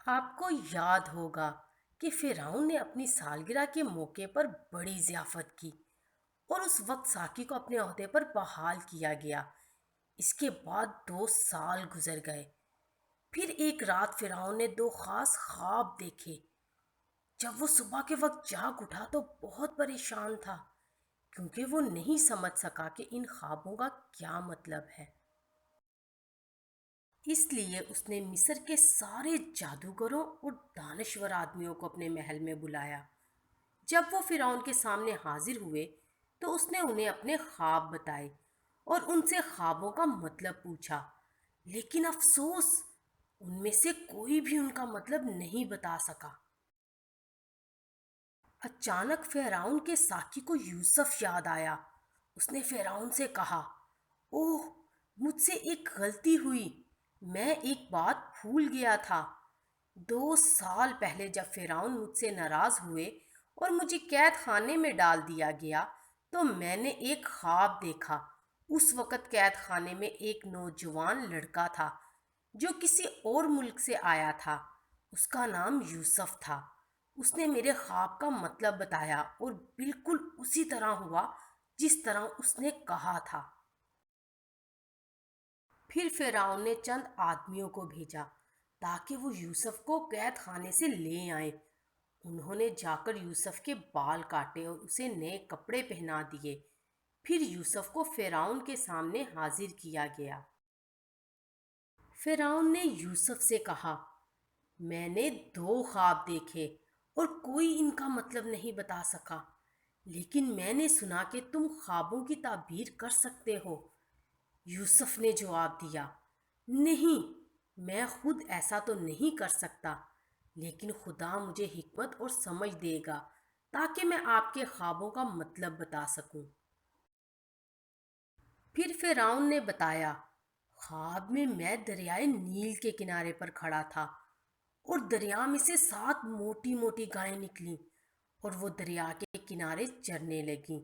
آپ کو یاد ہوگا کہ فرعون نے اپنی سالگرہ کے موقع پر بڑی ضیافت کی اور اس وقت ساقی کو اپنے عہدے پر بحال کیا گیا۔ اس کے بعد 2 سال گزر گئے۔ پھر ایک رات فرعون نے 2 خاص خواب دیکھے۔ جب وہ صبح کے وقت جاگ اٹھا تو بہت پریشان تھا، کیونکہ وہ نہیں سمجھ سکا کہ ان خوابوں کا کیا مطلب ہے۔ اس لیے اس نے مصر کے سارے جادوگروں اور دانشور آدمیوں کو اپنے محل میں بلایا۔ جب وہ فرعون کے سامنے حاضر ہوئے تو اس نے انہیں اپنے خواب بتائے اور ان سے خوابوں کا مطلب پوچھا، لیکن افسوس ان میں سے کوئی بھی ان کا مطلب نہیں بتا سکا۔ اچانک فرعون کے ساقی کو یوسف یاد آیا۔ اس نے فرعون سے کہا، اوہ، مجھ سے ایک غلطی ہوئی، میں ایک بات بھول گیا تھا۔ 2 سال پہلے جب فرعون مجھ سے ناراض ہوئے اور مجھے قید خانے میں ڈال دیا گیا تو میں نے ایک خواب دیکھا۔ اس وقت قید خانے میں ایک نوجوان لڑکا تھا جو کسی اور ملک سے آیا تھا۔ اس کا نام یوسف تھا۔ اس نے میرے خواب کا مطلب بتایا اور بالکل اسی طرح ہوا جس طرح اس نے کہا تھا۔ پھر فرعون نے چند آدمیوں کو بھیجا تاکہ وہ یوسف کو قید خانے سے لے آئیں۔ انہوں نے جا کر یوسف کے بال کاٹے اور اسے نئے کپڑے پہنا دیے۔ پھر یوسف کو فرعون کے سامنے حاضر کیا گیا۔ فرعون نے یوسف سے کہا، میں نے 2 خواب دیکھے اور کوئی ان کا مطلب نہیں بتا سکا، لیکن میں نے سنا کہ تم خوابوں کی تعبیر کر سکتے ہو۔ یوسف نے جواب دیا، نہیں، میں خود ایسا تو نہیں کر سکتا، لیکن خدا مجھے حکمت اور سمجھ دے گا تاکہ میں آپ کے خوابوں کا مطلب بتا سکوں۔ پھر فرعون نے بتایا، خواب میں دریائے نیل کے کنارے پر کھڑا تھا اور دریا میں سے 7 موٹی موٹی گائیں نکلیں اور وہ دریا کے کنارے چرنے لگیں۔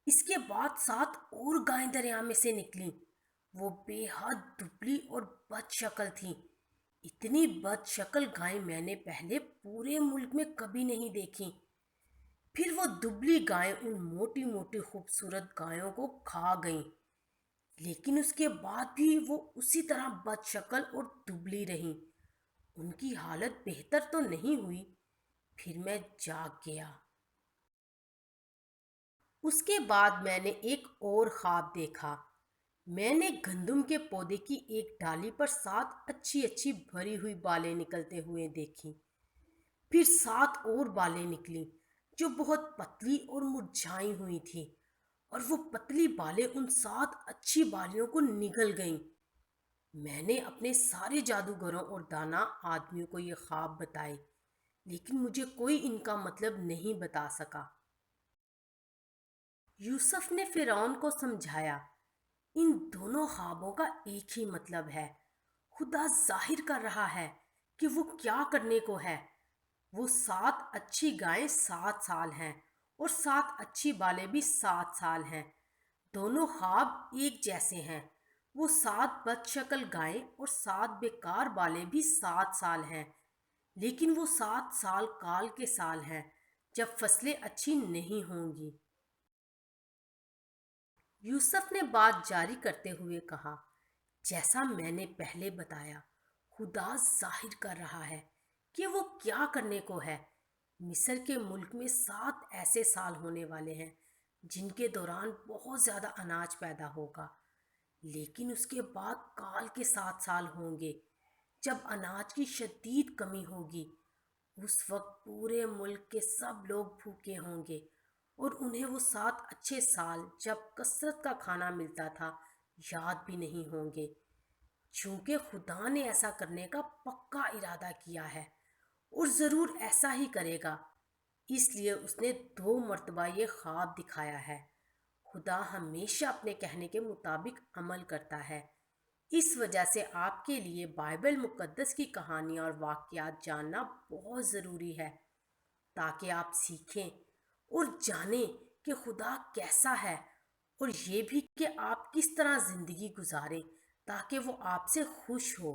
اس کے بعد 7 اور گائیں دریا میں سے نکلیں۔ وہ بے حد دبلی اور بد شکل تھیں۔ اتنی بد شکل گائیں میں نے پہلے پورے ملک میں کبھی نہیں دیکھیں۔ پھر وہ دبلی گائیں ان موٹی موٹی خوبصورت گایوں کو کھا گئیں، لیکن اس کے بعد بھی وہ اسی طرح بد شکل اور دبلی رہیں۔ ان کی حالت بہتر تو نہیں ہوئی۔ پھر میں جاگ گیا۔ اس کے بعد میں نے ایک اور خواب دیکھا۔ میں نے گندم کے پودے کی ایک ڈالی پر 7 اچھی اچھی بھری ہوئی بالیں نکلتے ہوئے دیکھیں۔ پھر 7 اور بالیں نکلیں جو بہت پتلی اور مرجھائی ہوئی تھیں، اور وہ پتلی بالیں ان 7 اچھی بالیوں کو نگل گئیں۔ میں نے اپنے سارے جادوگروں اور دانا آدمیوں کو یہ خواب بتائے، لیکن مجھے کوئی ان کا مطلب نہیں بتا سکا۔ یوسف نے فرعون کو سمجھایا، ان دونوں خوابوں کا ایک ہی مطلب ہے۔ خدا ظاہر کر رہا ہے کہ وہ کیا کرنے کو ہے۔ وہ 7 اچھی گائیں 7 سال ہیں اور 7 اچھی بالیں بھی 7 سال ہیں۔ دونوں خواب ایک جیسے ہیں۔ وہ 7 بد شکل گائیں اور 7 بیکار بالیں بھی 7 سال ہیں، لیکن وہ 7 سال کال کے سال ہیں جب فصلیں اچھی نہیں ہوں گی۔ یوسف نے بات جاری کرتے ہوئے کہا، جیسا میں نے پہلے بتایا، خدا ظاہر کر رہا ہے کہ وہ کیا کرنے کو ہے۔ مصر کے ملک میں 7 ایسے سال ہونے والے ہیں جن کے دوران بہت زیادہ اناج پیدا ہوگا، لیکن اس کے بعد کال کے 7 سال ہوں گے جب اناج کی شدید کمی ہوگی۔ اس وقت پورے ملک کے سب لوگ بھوکے ہوں گے اور انہیں وہ 7 اچھے سال جب کثرت کا کھانا ملتا تھا یاد بھی نہیں ہوں گے۔ چونکہ خدا نے ایسا کرنے کا پکا ارادہ کیا ہے اور ضرور ایسا ہی کرے گا، اس لیے اس نے 2 مرتبہ یہ خواب دکھایا ہے۔ خدا ہمیشہ اپنے کہنے کے مطابق عمل کرتا ہے۔ اس وجہ سے آپ کے لیے بائبل مقدس کی کہانیاں اور واقعات جاننا بہت ضروری ہے، تاکہ آپ سیکھیں اور جانیں کہ خدا کیسا ہے، اور یہ بھی کہ آپ کس طرح زندگی گزاریں تاکہ وہ آپ سے خوش ہو۔